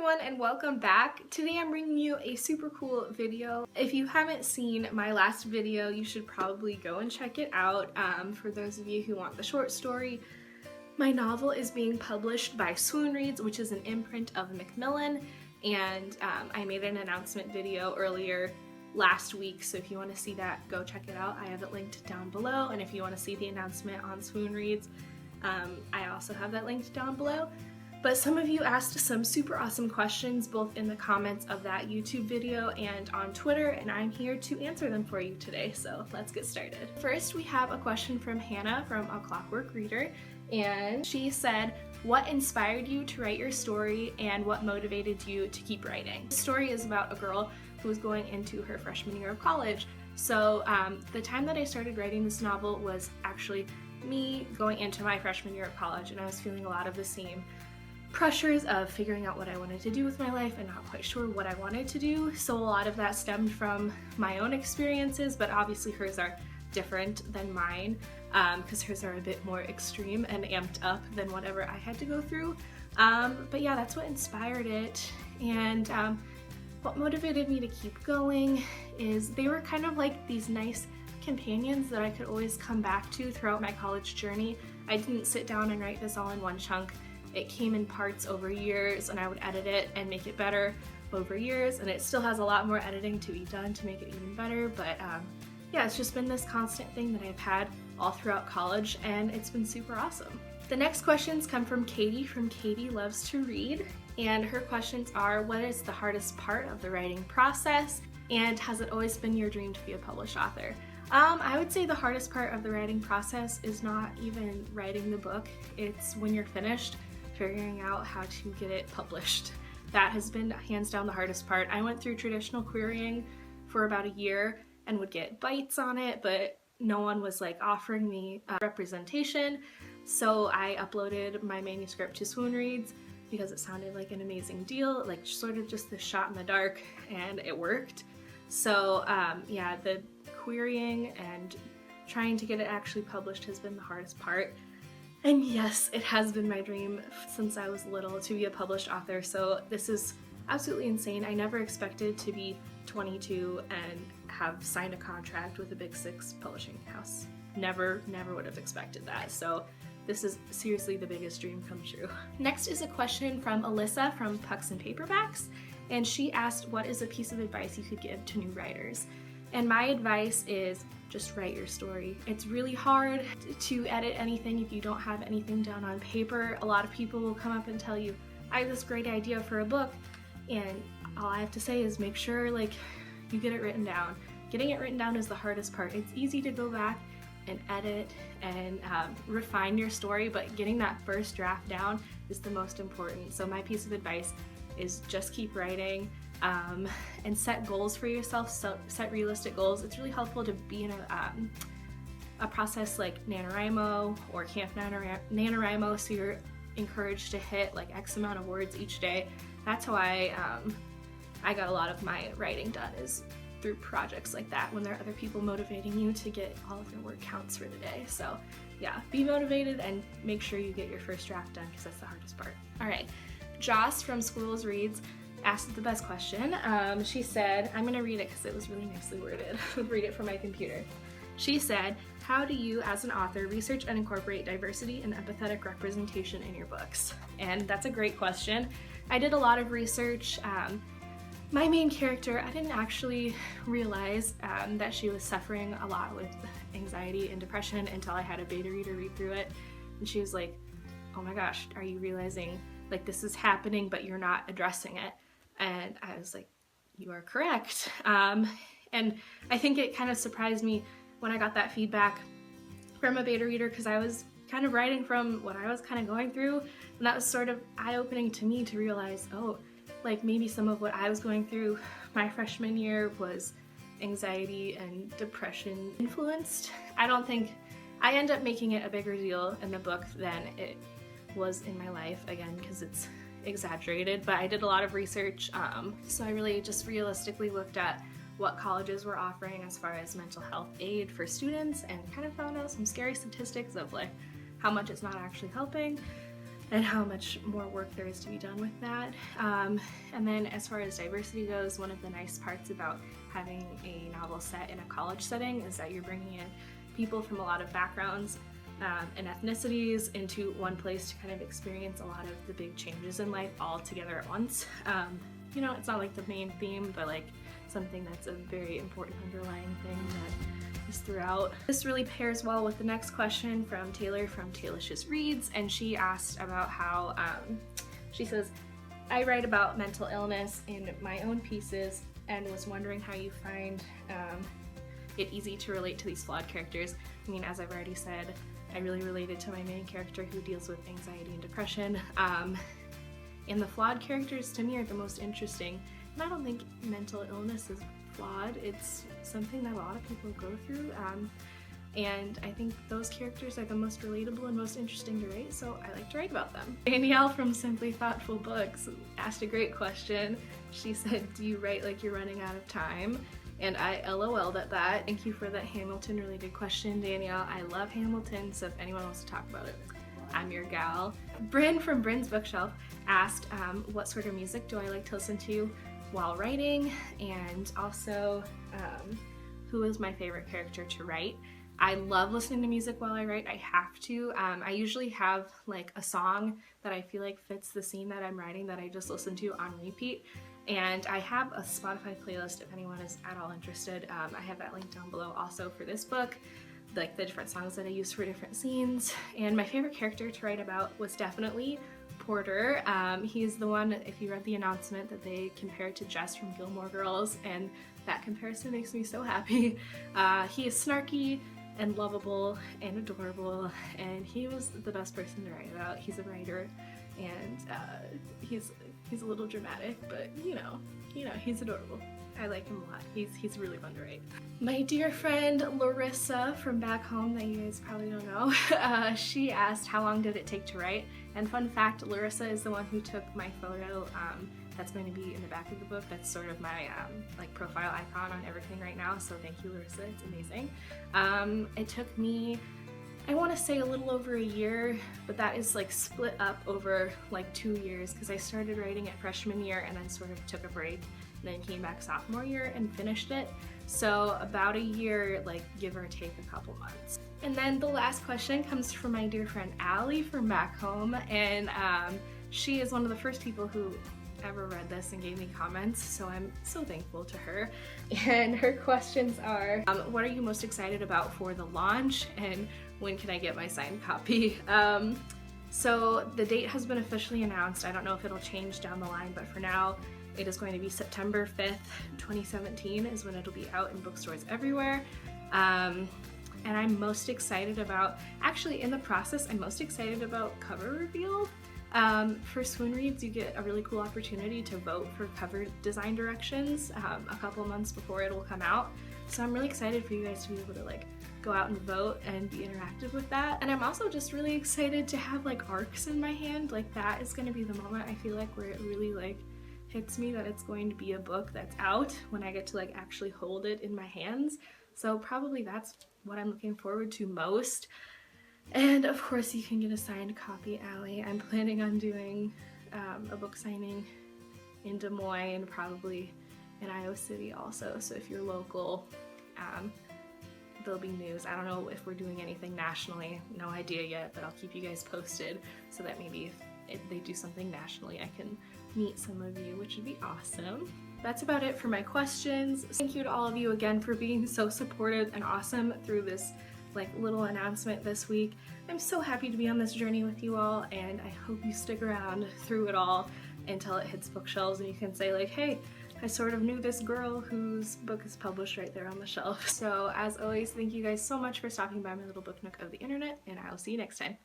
everyone and welcome back. Today I'm bringing you a super cool video. If you haven't seen my last video, you should probably go and check it out. For those of you who want the short story, my novel is being published by Swoon Reads, which is an imprint of Macmillan, and I made an announcement video earlier last week, so if you want to see that, go check it out. I have it linked down below, and if you want to see the announcement on Swoon Reads, I also have that linked down below. But some of you asked some super awesome questions both in the comments of that YouTube video and on Twitter, and I'm here to answer them for you today, so let's get started. First, we have a question from Hannah from A Clockwork Reader, and she said, what inspired you to write your story and what motivated you to keep writing? The story is about a girl who was going into her freshman year of college. So the time that I started writing this novel was actually me going into my freshman year of college, and I was feeling a lot of the same pressures of figuring out what I wanted to do with my life and not quite sure what I wanted to do. So a lot of that stemmed from my own experiences, but obviously hers are different than mine because hers are a bit more extreme and amped up than whatever I had to go through. But yeah, that's what inspired it. And what motivated me to keep going is they were kind of like these nice companions that I could always come back to throughout my college journey. I didn't sit down and write this all in one chunk. It came in parts over years, and I would edit it and make it better over years, and it still has a lot more editing to be done to make it even better, but yeah, it's just been this constant thing that I've had all throughout college, and it's been super awesome. The next questions come from Katie Loves to Read, and her questions are, what is the hardest part of the writing process, and has it always been your dream to be a published author? I would say the hardest part of the writing process is not even writing the book, it's when you're finished, figuring out how to get it published. That has been hands down the hardest part. I went through traditional querying for about a year and would get bites on it, but no one was like offering me representation. So I uploaded my manuscript to Swoon Reads because it sounded like an amazing deal, like sort of just this shot in the dark, and it worked. So yeah, the querying and trying to get it actually published has been the hardest part. And yes, it has been my dream since I was little to be a published author, so this is absolutely insane. I never expected to be 22 and have signed a contract with a Big Six publishing house. Never would have expected that, so this is seriously the biggest dream come true. Next is a question from Alyssa from Pucks and Paperbacks, and she asked, what is a piece of advice you could give to new writers? And my advice is just write your story. It's really hard to edit anything if you don't have anything down on paper. A lot of people will come up and tell you, I have this great idea for a book, and all I have to say is make sure like you get it written down. Getting it written down is the hardest part. It's easy to go back and edit and refine your story, but getting that first draft down is the most important. So my piece of advice is just keep writing. And set goals for yourself, so set realistic goals. It's really helpful to be in a process like NaNoWriMo or Camp NaNoWriMo, so you're encouraged to hit like X amount of words each day. That's how I got a lot of my writing done, is through projects like that when there are other people motivating you to get all of your word counts for the day. So yeah, be motivated and make sure you get your first draft done because that's the hardest part. All right, Joss from Squirrels Reads asked the best question. She said, I'm gonna read it because it was really nicely worded. Read it from my computer. She said, how do you as an author research and incorporate diversity and empathetic representation in your books? And that's a great question. I did a lot of research. My main character, I didn't actually realize that she was suffering a lot with anxiety and depression until I had a beta reader read through it. And she was like, oh my gosh, are you realizing like this is happening but you're not addressing it? And I was like, you are correct. And I think it kind of surprised me when I got that feedback from a beta reader, because I was kind of writing from what I was kind of going through, and that was sort of eye-opening to me to realize, oh, like maybe some of what I was going through my freshman year was anxiety and depression influenced. I don't think I end up making it a bigger deal in the book than it was in my life, again, because it's exaggerated, but I did a lot of research, so I really just realistically looked at what colleges were offering as far as mental health aid for students and kind of found out some scary statistics of like how much it's not actually helping. and how much more work there is to be done with that. And then as far as diversity goes, one of the nice parts about having a novel set in a college setting is that you're bringing in people from a lot of backgrounds and ethnicities into one place to kind of experience a lot of the big changes in life all together at once. You know, it's not like the main theme, but like something that's a very important underlying thing that is throughout. This really pairs well with the next question from Taylor from Taylicious Reads, and she asked about how, she says, I write about mental illness in my own pieces and was wondering how you find it easy to relate to these flawed characters. I mean, as I've already said, I really related to my main character who deals with anxiety and depression. And the flawed characters to me are the most interesting. And I don't think mental illness is flawed. It's something that a lot of people go through. And I think those characters are the most relatable and most interesting to write, so I like to write about them. Danielle from Simply Thoughtful Books asked a great question. She said, do you write like you're running out of time? And I LOL'd at that. Thank you for that Hamilton related question, Danielle. I love Hamilton, so if anyone wants to talk about it, I'm your gal. Bryn from Bryn's Bookshelf asked, what sort of music do I like to listen to while writing? And also, who is my favorite character to write? I love listening to music while I write. I have to. I usually have like a song that I feel like fits the scene that I'm writing that I just listen to on repeat. And I have a Spotify playlist if anyone is at all interested. I have that link down below also for this book, like the different songs that I use for different scenes. And my favorite character to write about was definitely Porter. He's the one, if you read the announcement, that they compared to Jess from Gilmore Girls, and that comparison makes me so happy. He is snarky and lovable and adorable, and he was the best person to write about. He's a writer, and he's a little dramatic, but you know, he's adorable. I like him a lot. He's really fun to write. My dear friend Larissa from back home that you guys probably don't know, she asked how long did it take to write? And fun fact, Larissa is the one who took my photo that's going to be in the back of the book. That's sort of my like profile icon on everything right now, so thank you, Larissa, it's amazing. It took me, I want to say a little over a year, but that is like split up over like 2 years because I started writing it freshman year and then sort of took a break and then came back sophomore year and finished it. So about a year, like give or take a couple months. And then the last question comes from my dear friend Allie from back home, and she is one of the first people who ever read this and gave me comments, so I'm so thankful to her. And her questions are, what are you most excited about for the launch, and when can I get my signed copy? So the date has been officially announced. I don't know if it'll change down the line, but for now it is going to be September 5th, 2017 is when it'll be out in bookstores everywhere. And I'm most excited about, actually in the process, I'm most excited about cover reveal. For Swoon Reads, you get a really cool opportunity to vote for cover design directions a couple months before it'll come out. So I'm really excited for you guys to be able to like go out and vote and be interactive with that. And I'm also just really excited to have like arcs in my hand. Like that is going to be the moment I feel like where it really like hits me that it's going to be a book that's out when I get to like actually hold it in my hands. So probably that's what I'm looking forward to most. And of course you can get a signed copy, Allie. I'm planning on doing a book signing in Des Moines, probably in Iowa City also. So if you're local, there'll be news. I don't know if we're doing anything nationally, no idea yet, but I'll keep you guys posted so that maybe if they do something nationally, I can meet some of you, which would be awesome. That's about it for my questions. Thank you to all of you again for being so supportive and awesome through this like little announcement this week. I'm so happy to be on this journey with you all, and I hope you stick around through it all until it hits bookshelves and you can say like, hey, I sort of knew this girl whose book is published right there on the shelf. So as always, thank you guys so much for stopping by my little book nook of the internet, and I'll see you next time.